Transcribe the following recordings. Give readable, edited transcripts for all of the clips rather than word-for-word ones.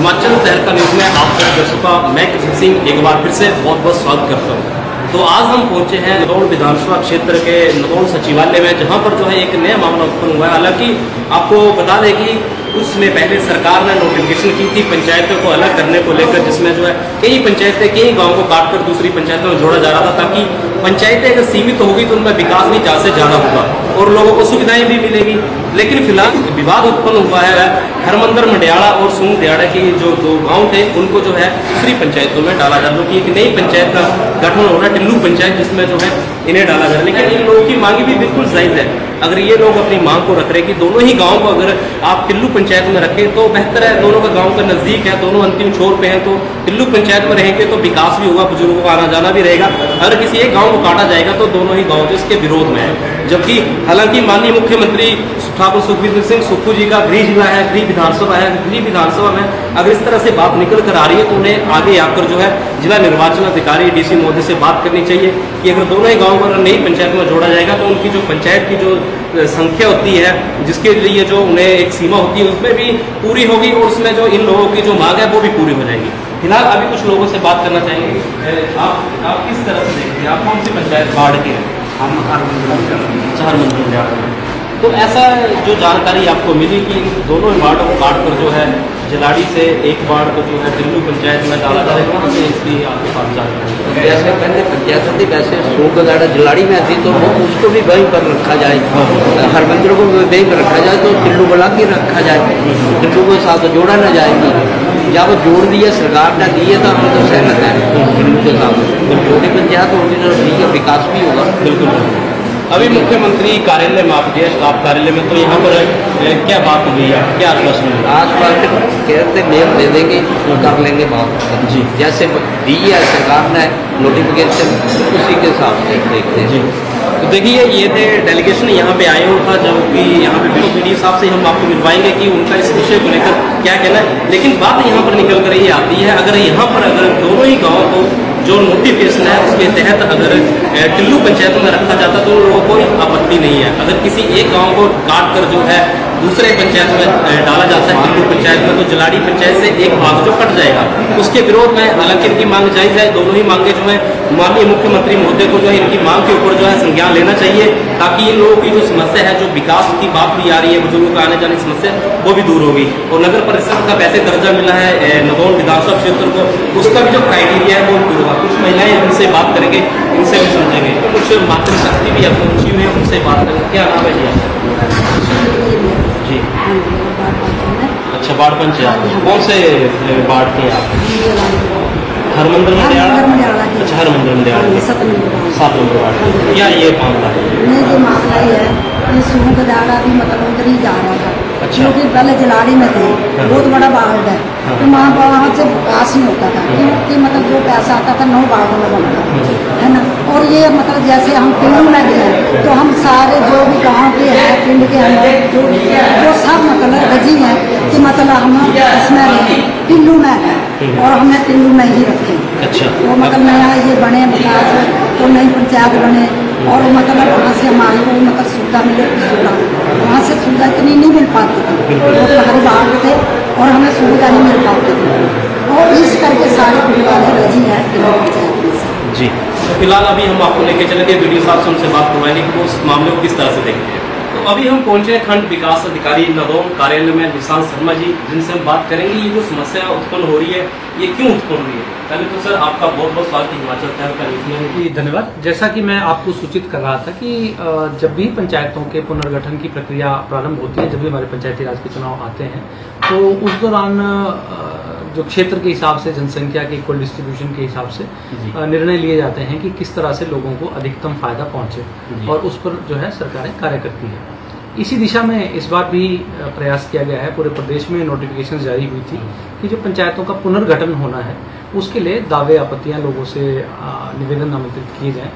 हिमाचल तहलका न्यूज में आप सभी दर्शकों का मैं कृष्ण सिंह एक बार फिर से बहुत बहुत स्वागत करता हूँ। तो आज हम पहुंचे हैं नदौड़ विधानसभा क्षेत्र के नदौड़ सचिवालय में, जहां पर जो है एक नया मामला उत्पन्न हुआ है। हालांकि आपको बता दें कि उसमें पहले सरकार ने नोटिफिकेशन की थी पंचायतों को अलग करने को लेकर, जिसमें जो है कई पंचायतें कई गाँव को काटकर दूसरी पंचायतों में जोड़ा जा रहा था, ताकि पंचायतें अगर सीमित होगी तो उनका विकास भी ज़्यादा से ज़्यादा होगा और लोगों को सुविधाएं भी मिलेगी। लेकिन फिलहाल विवाद उत्पन्न हुआ है हरमंदर मंडियाला और सूंग दिहाड़ा की जो दो गांव थे उनको जो है दूसरी पंचायतों में डाला जा रहा है। एक नई पंचायत का गठन हो रहा है, टिल्लू पंचायत, जिसमें जो है इन्हें डाला जा रहा है। लेकिन इन लोगों की मांगी भी बिल्कुल जायज है। अगर ये लोग अपनी मांग को रख रहे हैं कि दोनों ही गाँव को अगर आप टिल्लू पंचायत में रखें तो बेहतर है, दोनों का गाँव का नजदीक है, दोनों अंतिम छोर पे हैं, तो टिल्लू पंचायत में रहेंगे तो विकास भी होगा, बुजुर्गों का आना जाना भी रहेगा। अगर किसी एक गाँव को काटा जाएगा तो दोनों ही गाँव इसके विरोध में है। जबकि हालांकि माननीय मुख्यमंत्री ठाकुर सुखबीर सिंह सुक्खू जी का गृह जिला है, गृह विधानसभा है, गृह विधानसभा में अगर इस तरह से बात निकल कर आ रही है तो उन्हें आगे आकर जो है जिला निर्वाचन अधिकारी डीसी महोदय से बात करनी चाहिए कि अगर दोनों ही गाँव को अगर नई पंचायत में जोड़ा जाएगा तो उनकी जो पंचायत की जो संख्या होती है, जिसके लिए जो उन्हें एक सीमा होती है, उसमें भी पूरी होगी और उसमें जो इन लोगों की जो मांग है वो भी पूरी हो जाएगी। फिलहाल अभी कुछ लोगों से बात करना चाहेंगे। आप किस तरह से देखते हैं, आप कौन सी पंचायत बाढ़ के हैं? हम हरमंदर। तो ऐसा जो जानकारी आपको मिली कि दोनों वार्डों को काट कर जो है जलाड़ी से एक वार्ड को जो है टिल्लू पंचायत में डाला जा रहा है, कहाँ से इसकी आपके पास जानकारी? जैसे पहले पंचायत थी वैसे सूंग दिहाड़ा जलाड़ी में थी तो वो उसको भी वहीं पर रखा जाए, हरमंदर को भी वहीं पर रखा जाए, तो टिल्लू बना के रखा जाए, टिल्लू के साथ जोड़ा न जाएगी। जब जोड़ दिया सरकार ने दिए तो हम तो सहमत है टिल्लू के साथ। छोटी पंचायत होगी तो ठीक है, विकास भी होगा। बिल्कुल। अभी मुख्यमंत्री कार्यालय में आप गए, स्टाफ कार्यालय में, तो यहाँ पर क्या बात हुई है, क्या आश्वासन हुआ? आश्वासन कहते मेल दे देंगे, कर लेंगे बात जी, जैसे दी है सरकार ने नोटिफिकेशन उसी के हिसाब से देखते हैं जी। तो देखिए ये थे डेलीगेशन यहाँ पे आए हुआ था, जबकि यहाँ पे बीडीओ साहब से हम आपको मिलवाएंगे कि उनका इस विषय को लेकर क्या कहना है। लेकिन बात यहाँ पर निकल कर ये आती है, अगर यहाँ पर अगर दोनों ही गाँव को जो नोटिफिकेशन है उसके तहत अगर टिल्लू पंचायत में रखा जाता तो लोगों को कोई आपत्ति नहीं है। अगर किसी एक गांव को काट कर जो है दूसरे पंचायत में डाला जाता है टिल्लू पंचायत में, तो जलाड़ी पंचायत से एक भाग जो कट जाएगा, उसके विरोध में हालांकि इनकी मांग जायज है। दोनों ही मांगे जो है माननीय मुख्यमंत्री महोदय को जो है इनकी मांग के ऊपर जो है संज्ञान लेना चाहिए, ताकि इन लोगोों की जो समस्या है, जो विकास की बात भी आ रही है, बुजुर्गों का आने जाने की समस्या, वो भी दूर होगी। और नगर परिषद का वैसे दर्जा मिला है नदौड़ विधानसभा क्षेत्र को, उसका भी जो क्राइटेरिया है वो भी होगा। कुछ महिलाएं इनसे बात करेंगे, इनसे भी समझेंगे, कुछ मातृशक्ति भी आपको रुचि हुई है, उनसे बात करेंगे। क्या नाम है जी? अच्छा, वार्ड पंच है। कौन से वार्ड के आप? हरमंदर मंडियाला। अच्छा, हरमंदर मंडियाला 7 नंबर वार्ड। क्या ये मामला है? ये मामला ये है, ये सूंग दिहाड़ा भी मतलब उधर ही जा रहा था। अच्छा। क्योंकि पहले जलाड़ी में थे, बहुत बड़ा वार्ड है, तो वहाँ से विकास नहीं होता था, क्योंकि मतलब जो पैसा आता था 9 वार्डों में बनता है ना। और ये मतलब जैसे हम टिल्लू में गए तो हम सारे जो भी गाँव के हैं पिंड के अंदर जो सब मतलब रजी हैं कि मतलब हम इसमें रहें, टिल्लू में हैं और हमने टिल्लू में ही रखे। अच्छा। वो मतलब नया ये बने विकास तो नई पंचायत बने और मतलब वहाँ से हमारी को मतलब सुविधा मिले, सुविधा वहाँ से सुविधा इतनी नहीं मिल पाती थी, वो तो हमारे बाहर थे और हमें सुविधा नहीं मिल पाती थी, और इस करके सारे परिवार रजी है जी। फिलहाल अभी हम आपको लेके चलेंगे, वीडियो साहब से उनसे बात करवाएंगे कि वो उस मामले को किस तरह से देखते हैं। तो अभी हम पहुंचे खंड विकास अधिकारी नदौड़ कार्यालय में निशांत शर्मा जी, जिनसे हम बात करेंगे ये जो समस्या उत्पन्न हो रही है ये क्यों उत्पन्न हो रही है। पहले तो सर आपका बहुत बहुत स्वागत है हिमाचल तहलका न्यूज में। धन्यवाद। जैसा कि मैं आपको सूचित कर रहा था कि जब भी पंचायतों के पुनर्गठन की प्रक्रिया प्रारंभ होती है, जब भी हमारे पंचायती राज के चुनाव आते हैं, तो उस दौरान जो क्षेत्र के हिसाब से, जनसंख्या के इक्वल डिस्ट्रीब्यूशन के हिसाब से निर्णय लिए जाते हैं कि किस तरह से लोगों को अधिकतम फायदा पहुंचे, और उस पर जो है सरकारें कार्य करती है। इसी दिशा में इस बार भी प्रयास किया गया है। पूरे प्रदेश में नोटिफिकेशन जारी हुई थी कि जो पंचायतों का पुनर्गठन होना है उसके लिए दावे आपत्तियां लोगों से निवेदन आमंत्रित किए जाएं।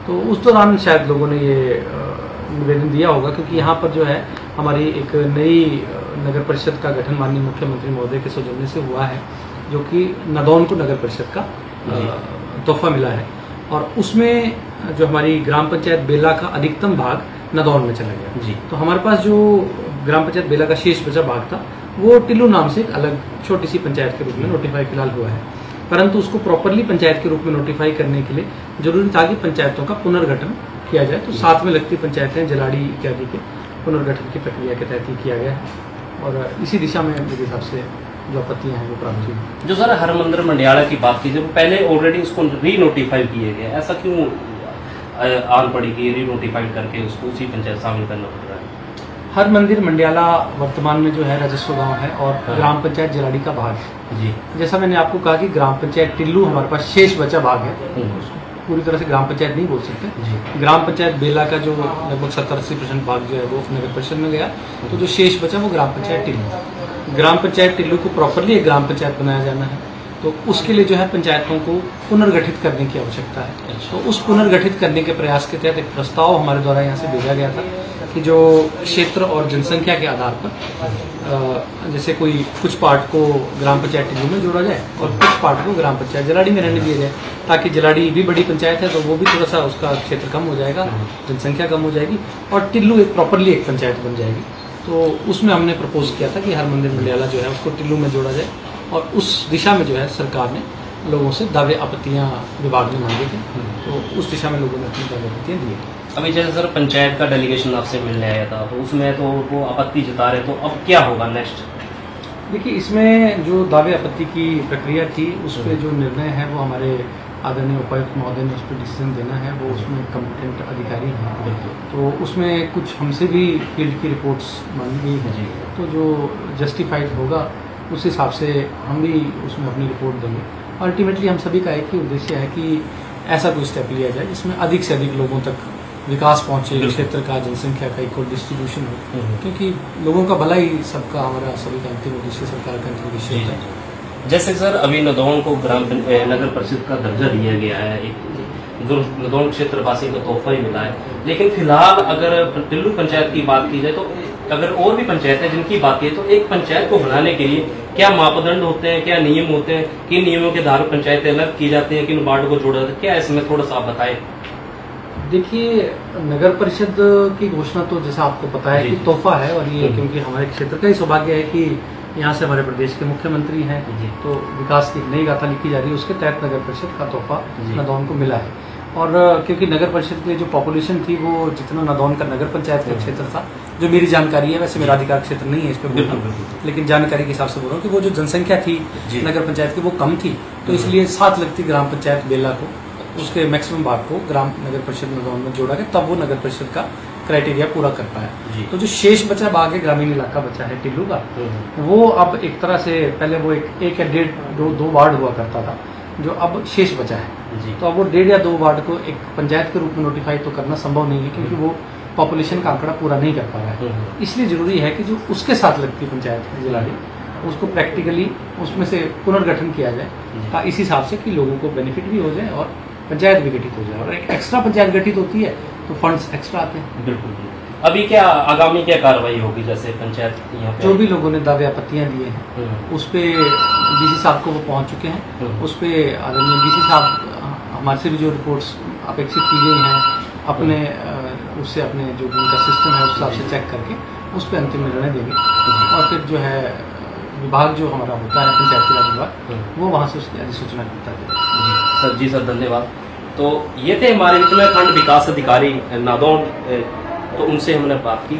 तो उस दौरान शायद लोगों ने ये निवेदन दिया होगा, क्योंकि यहाँ पर जो है हमारी एक नई नगर परिषद का गठन माननीय मुख्यमंत्री महोदय के सौजन्य से हुआ है, जो कि नदौन को नगर परिषद का तोहफा मिला है, और उसमें जो हमारी ग्राम पंचायत बेला का अधिकतम भाग नदौन में चला गया जी। तो हमारे पास जो ग्राम पंचायत बेला का शेष बचा भाग था वो टिल्लू नाम से एक अलग छोटी सी पंचायत के रूप में नोटिफाई फिलहाल हुआ है, परंतु उसको प्रॉपरली पंचायत के रूप में नोटिफाई करने के लिए जरूरी था कि पंचायतों का पुनर्गठन किया जाए। तो साथ में लगती पंचायतें जलाड़ी इत्यादि के पुनर्गठन की प्रक्रिया के तहत ही किया गया है और इसी दिशा में मेरे हिसाब से जो आपत्तियां हैं वो प्राप्त हुई। जो सर हरमंदिर मंडियाला की बात कीजिए, पहले ऑलरेडी उसको री नोटिफाई किए गए, ऐसा क्यों आन पड़ी कि री नोटिफाई करके उसको उसी पंचायत शामिल करना पड़ रहा है? हरमंदिर मंडियाला वर्तमान में जो है राजस्व गांव है और ग्राम पंचायत जलाड़ी का भाग है। जी, जैसा मैंने आपको कहा कि ग्राम पंचायत टिल्लू हमारे पास शेष बचा भाग है, उसको पूरी तरह से ग्राम पंचायत नहीं बोल सकते। ग्राम पंचायत बेला का जो लगभग 70-80% भाग जो है वो नगर परिषद में गया, तो जो शेष बचा वो ग्राम पंचायत टिल्लू। ग्राम पंचायत टिल्लू को प्रॉपरली एक ग्राम पंचायत बनाया जाना है, तो उसके लिए जो है पंचायतों को पुनर्गठित करने की आवश्यकता है। तो उस पुनर्गठित करने के प्रयास के तहत एक प्रस्ताव हमारे द्वारा यहाँ से भेजा गया था कि जो क्षेत्र और जनसंख्या के आधार पर जैसे कोई कुछ पार्ट को ग्राम पंचायत टिल्लू में जोड़ा जाए और कुछ पार्ट को ग्राम पंचायत जलाड़ी में रहने दिया जाए, ताकि जलाड़ी भी बड़ी पंचायत है तो वो भी थोड़ा सा उसका क्षेत्र कम हो जाएगा, जनसंख्या कम हो जाएगी और टिल्लू एक प्रॉपरली एक पंचायत बन जाएगी। तो उसमें हमने प्रपोज किया था कि हरमंदिर मंडियाला जो है उसको टिल्लू में जोड़ा जाए और उस दिशा में जो है सरकार ने लोगों से दावे आपत्तियां विभाग ने मांगी थी, तो उस दिशा में लोगों ने अपनी दावे आपत्तियां दी। अभी जैसे सर पंचायत का डेलीगेशन आपसे मिलने आया था तो उसमें तो वो आपत्ति जता रहे, तो अब क्या होगा नेक्स्ट? देखिए, इसमें जो दावे आपत्ति की प्रक्रिया थी उस पर जो निर्णय है वो हमारे आदरणीय उपायुक्त महोदय ने उस पर डिसीजन देना है, वो उसमें कम्पिटेंट अधिकारी हैं, तो उसमें कुछ हमसे भी फील्ड की रिपोर्ट्स मांगी गई है, तो जो जस्टिफाइड होगा उस हिसाब से हम भी उसमें अपनी रिपोर्ट देंगे। अल्टीमेटली हम सभी का एक ही उद्देश्य है कि ऐसा कोई स्टेप लिया जाए जिसमें अधिक से अधिक लोगों तक विकास पहुंचे, क्षेत्र का जनसंख्या का इक्वल डिस्ट्रीब्यूशन हो, क्योंकि लोगों का भला ही सबका हमारा सभी का अंतिम उद्देश्य, सरकार का अंतिम उद्देश्य होता है। जैसे सर अभी नदौन को नगर परिषद का दर्जा दिया गया है, एक नदौन क्षेत्रवासी को तोहफा ही मिला है, लेकिन फिलहाल अगर टिल्लू पंचायत की बात की जाए तो अगर और भी पंचायत है जिनकी बात की तो एक पंचायत को बनाने के लिए क्या मापदंड होते हैं, क्या नियम होते हैं, किन नियमों के आधार पर पंचायतें अलग की जाती हैं, किन वार्ड को जोड़ा जाता है, क्या इसमें थोड़ा सा आप बताएं? देखिए, नगर परिषद की घोषणा तो जैसा आपको पता है कि तोहफा है और ये क्योंकि हमारे क्षेत्र का ही सौभाग्य है कि यहाँ से हमारे प्रदेश के मुख्यमंत्री हैं, तो विकास की नई गाथा लिखी जा रही है, उसके तहत नगर परिषद का तोहफा नदौन को मिला है। और क्योंकि नगर परिषद की जो पॉपुलेशन थी वो जितना नदौन का नगर पंचायत का क्षेत्र था, जो मेरी जानकारी है, वैसे मेरा अधिकार क्षेत्र नहीं है इस पर बोलना, लेकिन जानकारी के हिसाब से बोल रहा हूँ कि वो जो जनसंख्या थी नगर पंचायत की वो कम थी, तो इसलिए साथ लगती ग्राम पंचायत बेला को उसके मैक्सिमम भाग को ग्राम नगर परिषद नदौन में जोड़ा गया, तब वो नगर परिषद का क्राइटेरिया पूरा कर पाया। तो जो शेष बचा भाग है, ग्रामीण इलाका बचा है टिल्लू का, वो अब एक तरह से पहले वो एक या डेढ़ दो वार्ड हुआ करता था, जो अब शेष बचा है, तो अब वो 1.5 या 2 वार्ड को एक पंचायत के रूप में नोटिफाई तो करना संभव नहीं है, क्योंकि वो पॉपुलेशन का आंकड़ा पूरा नहीं कर पा रहा है। इसलिए जरूरी है कि जो उसके साथ लगती पंचायत है जलाड़ी, उसको प्रैक्टिकली उसमें से पुनर्गठन किया जाए, इस हिसाब से कि लोगों को बेनिफिट भी हो जाए और पंचायत भी गठित हो जाए। और एक एक्स्ट्रा पंचायत गठित होती है तो फंड्स एक्स्ट्रा आते हैं। बिल्कुल। अभी क्या आगामी क्या कार्रवाई होगी? जैसे पंचायत यहाँ पे जो भी लोगों ने दावे आपत्तियां दिए हैं उस पे डीसी साहब को वो पहुंच चुके हैं, उस पे आदरणीय डीसी साहब हमारे से भी जो रिपोर्ट्स अपेक्षित की गई हैं अपने उससे अपने जो उनका सिस्टम है उस हिसाब से चेक करके उस पर अंतिम निर्णय देंगे, और फिर जो है विभाग जो हमारा होता है पंचायती राज विभाग, वो वहाँ से उसकी अधिसूचना करता है। जी सर धन्यवाद। तो ये थे हमारे वित्त खंड विकास अधिकारी नादौन, तो उनसे हमने बात की।